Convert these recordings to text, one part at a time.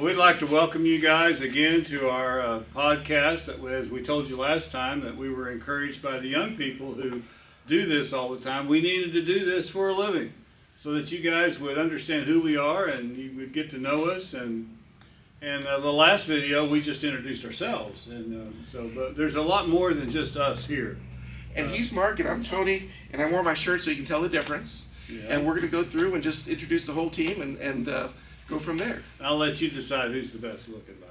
We'd like to welcome you guys again to our podcast. That, as we told you last time, that we were encouraged by the young people who do this all the time. We needed to do this for a living so that you guys would understand who we are and you would get to know us. And the last video, we just introduced ourselves. But there's a lot more than just us here. And he's Mark, and I'm Tony, and I wore my shirt so you can tell the difference. Yeah. And we're going to go through and just introduce the whole team and go from there. I'll let you decide who's the best looking, by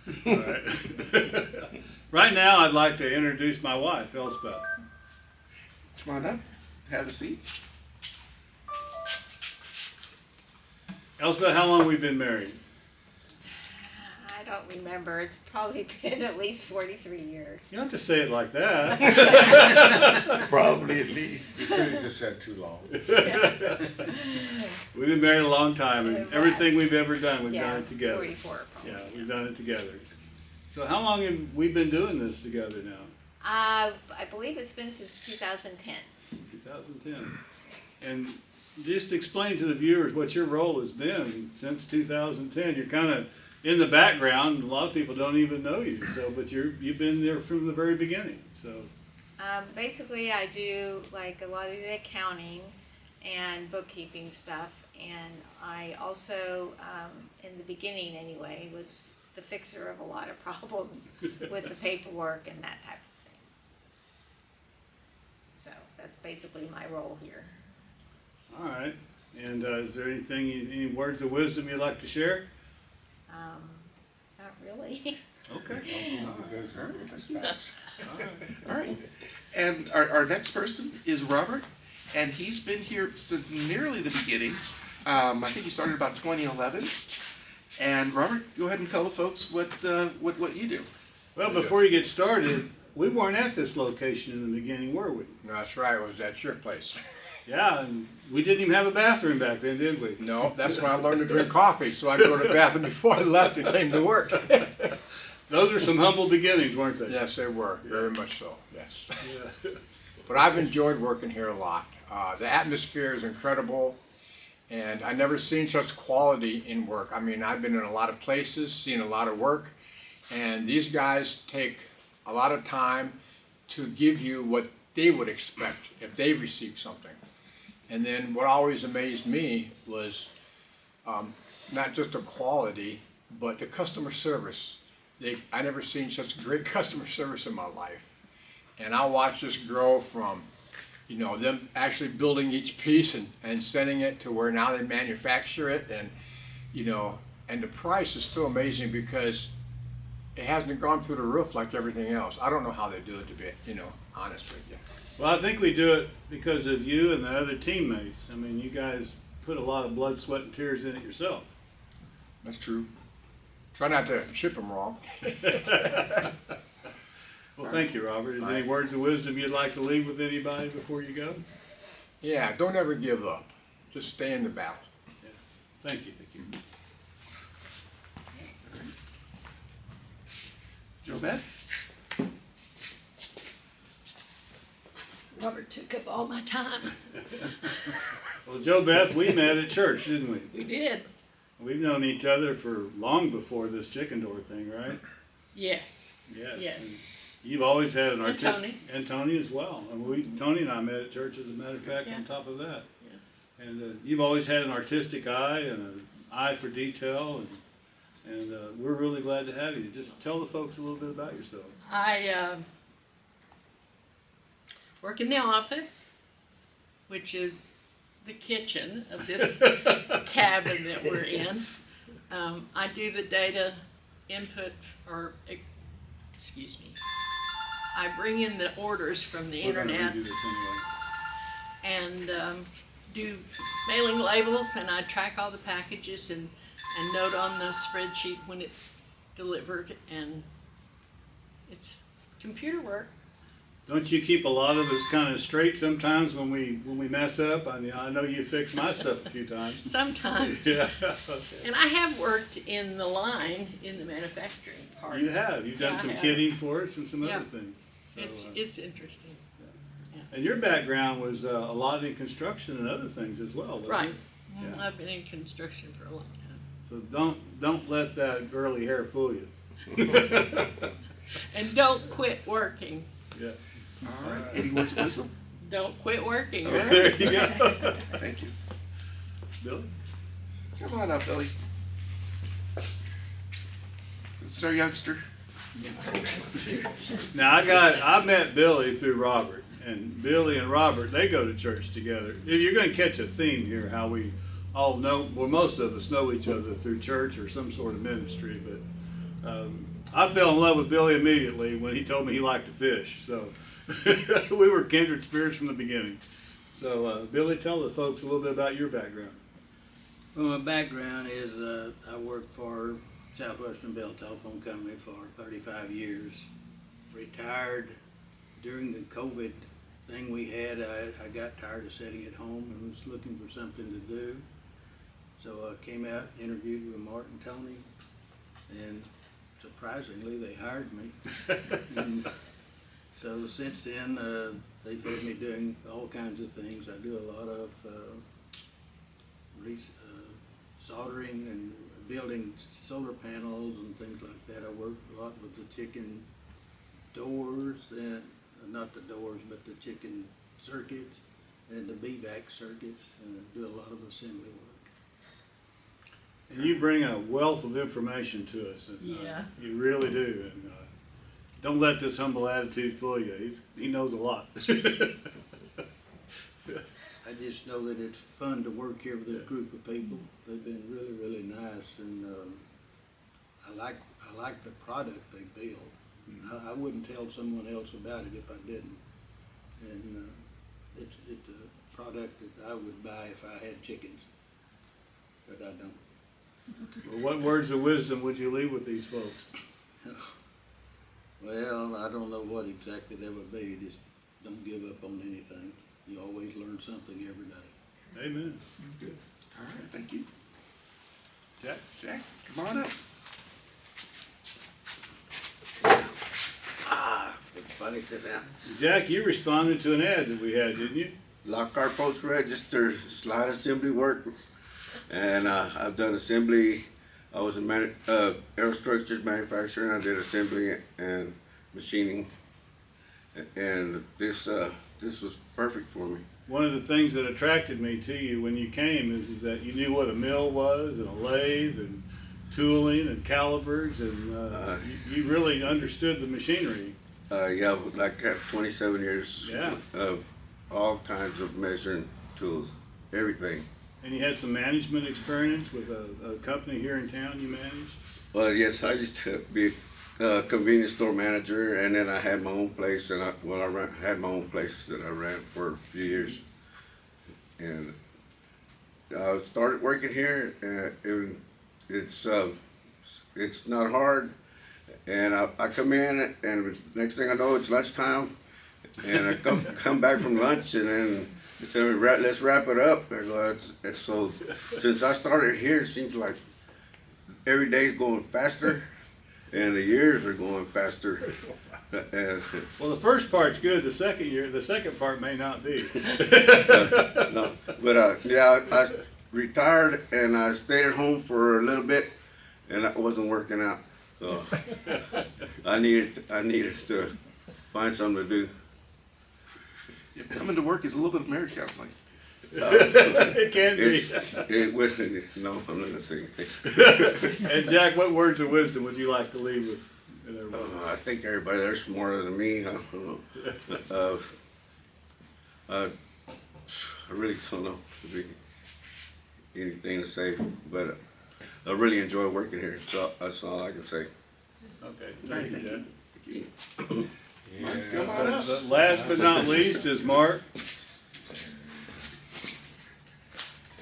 the way. All right. Right now, I'd like to introduce my wife, Elspeth. Come on up, have a seat. Elspeth, how long have we been married? I don't remember. It's probably been at least 43 years. You don't have to say it like that. Probably at least. You could have just said too long. We've been married a long time, and everything we've ever done, we've done it together. 44 probably. Yeah, we've done it together. So how long have we been doing this together now? I believe it's been since 2010. 2010. And just explain to the viewers what your role has been since 2010. You're kind of in the background. A lot of people don't even know you. So, but you've been there from the very beginning. So. Basically, I do like a lot of the accounting and bookkeeping stuff, and I also, in the beginning anyway, was the fixer of a lot of problems with the paperwork and that type of thing. So that's basically my role here. All right. And is there any words of wisdom you'd like to share? Not really. Okay. All right. And our next person is Robert, and he's been here since nearly the beginning. I think he started about 2011. And Robert, go ahead and tell the folks what you do. Well, before you get started, we weren't at this location in the beginning, were we? No, that's right, it was at your place. Yeah, and we didn't even have a bathroom back then, did we? No, that's when I learned to drink coffee, so I'd go to the bathroom before I left and came to work. Those are some humble beginnings, weren't they? Yes, they were, very much so, yes. Yeah. But I've enjoyed working here a lot. The atmosphere is incredible, and I've never seen such quality in work. I mean, I've been in a lot of places, seen a lot of work, and these guys take a lot of time to give you what they would expect if they received something. And then what always amazed me was not just the quality, but the customer service. I never seen such great customer service in my life. And I watched this grow from, them actually building each piece and sending it to where now they manufacture it. And, and the price is still amazing because it hasn't gone through the roof like everything else. I don't know how they do it, to be, honest with you. Well, I think we do it because of you and the other teammates. I mean, you guys put a lot of blood, sweat, and tears in it yourself. That's true. Try not to ship them wrong. Well, thank you, Robert. Is there any words of wisdom you'd like to leave with anybody before you go? Yeah, don't ever give up. Just stay in the battle. Yeah. Thank you. Thank you. Joe Beth? Robert took up all my time. Well, Joe Beth, we met at church, didn't we? We did. We've known each other for long before this chicken door thing, right? Yes. Yes. Yes. And you've always had an artistic... Tony. And Tony as well. And Tony and I met at church, as a matter of fact, Yeah. on top of that. Yeah. And you've always had an artistic eye and an eye for detail, and we're really glad to have you. Just tell the folks a little bit about yourself. I work in the office, which is the kitchen of this cabin that we're in. I do the data input, I bring in the orders from the We're gonna internet redo this anyway. and do mailing labels, and I track all the packages and note on the spreadsheet when it's delivered, and it's computer work. Don't you keep a lot of us kind of straight sometimes when we mess up? I mean, I know you fixed my stuff a few times. Sometimes. Yeah. Okay. And I have worked in the line in the manufacturing part. You have. You've done Yeah, I some have. kitting for us and some Yeah. other things. So, It's interesting. and your background was a lot in construction and other things as well, wasn't Right. it? Yeah. I've been in construction for a long time. So don't let that early hair fool you. And don't quit working. Yeah. All right. Any words of wisdom? Don't quit working. There you go. Thank you. Billy? Come on up, Billy. This is our youngster. Now I met Billy through Robert, and Billy and Robert, they go to church together. You're going to catch a theme here, how we all know, well, most of us know each other through church or some sort of ministry, but I fell in love with Billy immediately when he told me he liked to fish. So we were kindred spirits from the beginning. So Billy, tell the folks a little bit about your background. Well, my background is I worked for Southwestern Bell Telephone Company for 35 years. Retired during the COVID thing we had. I got tired of sitting at home and was looking for something to do. So I came out, interviewed with Mark and Tony, and surprisingly they hired me. And so since then they've had me doing all kinds of things. I do a lot of soldering and building solar panels and things like that. I work a lot with the chicken doors, and not the doors, but the chicken circuits and the BVAC circuits, and do a lot of assembly work. And you bring a wealth of information to us. And, Yeah. You really do. And don't let this humble attitude fool you. He knows a lot. I just know that it's fun to work here with this group of people. They've been really, really nice, and I like the product they build. I wouldn't tell someone else about it if I didn't. And it's a product that I would buy if I had chickens, but I don't. Well, what words of wisdom would you leave with these folks? Well, I don't know what exactly that would be. Just don't give up on anything. You always learn something every day. Amen. That's good. All right, thank you. Jack? Jack, come on up. Funny, sit down. Jack, you responded to an ad that we had, didn't you? Lockhart Post Register slide assembly work, and I've done assembly. I was in aerostructures manufacturing. I did assembly and machining, and this was perfect for me. One of the things that attracted me to you when you came is that you knew what a mill was, and a lathe, and tooling, and calipers, and you really understood the machinery. Yeah, like I have 27 years Yeah. of all kinds of measuring tools, everything. And you had some management experience with a company here in town you managed? Well, yes, I used to be a convenience store manager, and then I had my own place, and had my own place that I ran for a few years. And I started working here, and it's not hard. And I come in, and next thing I know, it's lunchtime, and I come back from lunch, and then they tell me, let's wrap it up. I go, so since I started here, it seems like every day's going faster, and the years are going faster. And, Well, the first part's good. The second part may not be. no, but yeah, I retired, and I stayed at home for a little bit, and I wasn't working out. So I needed to find something to do. If coming to work is a little bit of marriage counseling. It can be. No, I'm not gonna say anything. And Jack, what words of wisdom would you like to leave with everybody? I think everybody there's smarter than me. I don't know. I really don't know if there's anything to say, but I really enjoy working here. So that's all I can say. Okay, thank you, Jack. Thank you. Mike, come on up. But last but not least is Mark.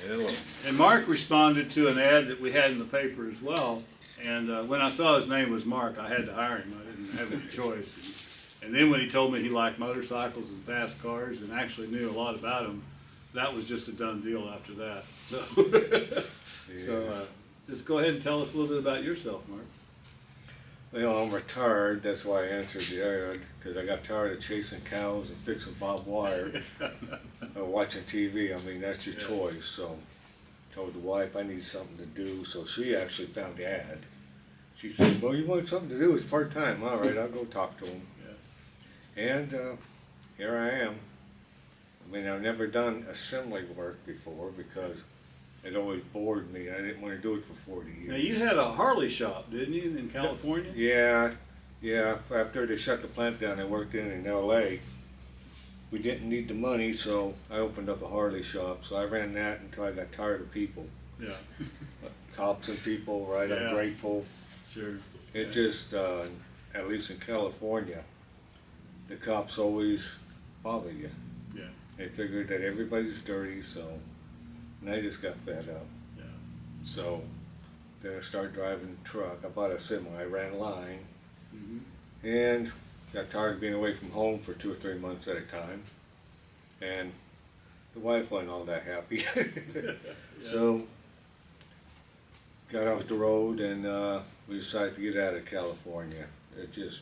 Hello. And Mark responded to an ad that we had in the paper as well. And when I saw his name was Mark, I had to hire him. I didn't have any choice. And then when he told me he liked motorcycles and fast cars and actually knew a lot about them, that was just a done deal after that. So, just go ahead and tell us a little bit about yourself, Mark. Well, I'm retired. That's why I answered the ad, because I got tired of chasing cows and fixing barbed wire, watching TV. I mean, that's your choice. So, told the wife I need something to do, so she actually found the ad. She said, well, you want something to do, it's part-time, all right, I'll go talk to him. And here I am. I mean, I've never done assembly work before because it always bored me. I didn't want to do it for 40 years. Now, you had a Harley shop, didn't you, in California? Yeah. After they shut the plant down, I worked in LA. We didn't need the money, so I opened up a Harley shop. So I ran that until I got tired of people. Yeah. Cops and people, right? Yeah. I'm grateful. Sure. It just, at least in California, the cops always bother you. Yeah. They figured that everybody's dirty, so, and I just got fed up. Yeah. So, then I started driving a truck. I bought a semi, I ran a line, and got tired of being away from home for 2 or 3 months at a time. And the wife wasn't all that happy. So, got off the road and we decided to get out of California. It just,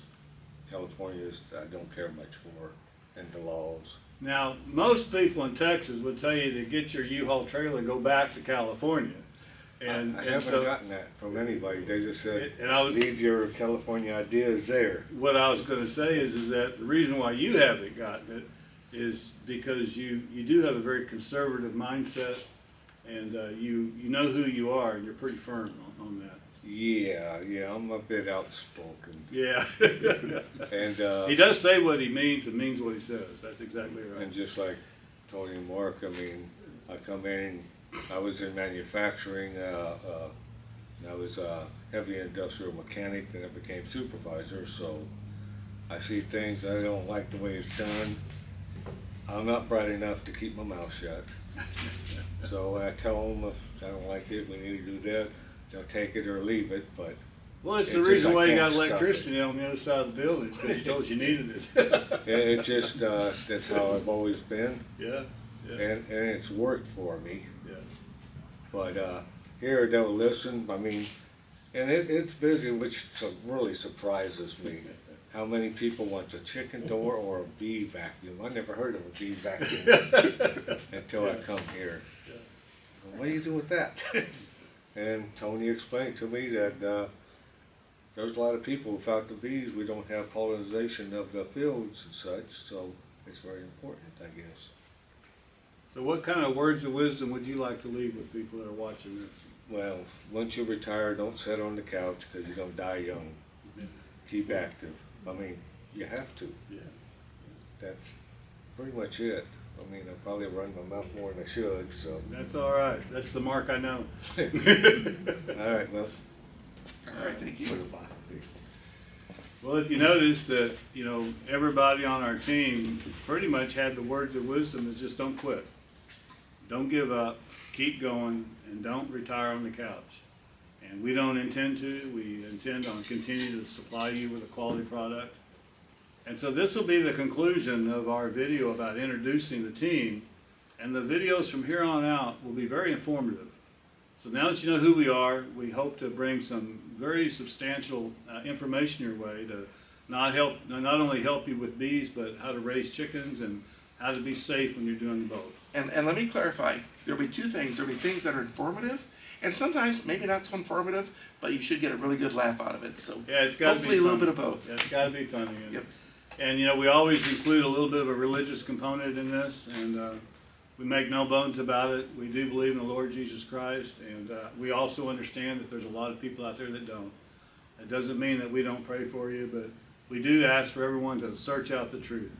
California's, I don't care much for, and the laws. Now, most people in Texas would tell you to get your U-Haul trailer and go back to California. And I and haven't so gotten that from anybody. They just said, and I was, leave your California ideas there. what I was going to say is that the reason why you haven't gotten it is because you do have a very conservative mindset, and you know who you are, and you're pretty firm on that. Yeah, I'm a bit outspoken. Yeah. And He does say what he means and means what he says. That's exactly right. and just like Tony and Mark, I mean, I come in, I was in manufacturing, and I was a heavy industrial mechanic, then I became supervisor, so I see things, I don't like the way it's done. I'm not bright enough to keep my mouth shut. So I tell them, I don't like it, we need to do that, they'll take it or leave it, but Well, it's the It's reason just I why you can't got stop electricity on the other side of the building, because you told us you needed it. it just, that's how I've always been, Yeah, yeah, and it's worked for me. yeah. But here they'll listen. I mean, and it's busy, which really surprises me. How many people want a chicken door or a bee vacuum? I never heard of a bee vacuum until I come here. Well, what do you do with that? And Tony explained to me that there's a lot of people without the bees. We don't have pollination of the fields and such, so it's very important, I guess. So what kind of words of wisdom would you like to leave with people that are watching this? Well, once you retire, don't sit on the couch because you're gonna die young. Keep active. I mean, you have to. Yeah. That's pretty much it. I mean, I probably run my mouth more than I should, so. That's all right. That's the Mark I know. All right, well. All right, thank you. Well, if you notice that, everybody on our team pretty much had the words of wisdom is just don't quit. Don't give up, keep going, and don't retire on the couch. And we don't intend to. We intend on continuing to supply you with a quality product. And so this will be the conclusion of our video about introducing the team. And the videos from here on out will be very informative. So now that you know who we are, we hope to bring some very substantial information your way to not only help you with bees, but how to raise chickens and how to be safe when you're doing both. And let me clarify, there'll be two things. There'll be things that are informative, and sometimes maybe not so informative, but you should get a really good laugh out of it. So Yeah, it's got to be hopefully a little funny. bit of both. Yeah, it's got to be funny. And, Yep. and we always include a little bit of a religious component in this, and we make no bones about it. We do believe in the Lord Jesus Christ, and we also understand that there's a lot of people out there that don't. It doesn't mean that we don't pray for you, but we do ask for everyone to search out the truth.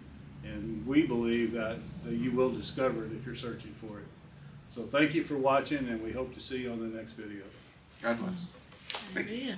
And we believe that you will discover it if you're searching for it. So thank you for watching, and we hope to see you on the next video. God bless. Thank you. Yeah.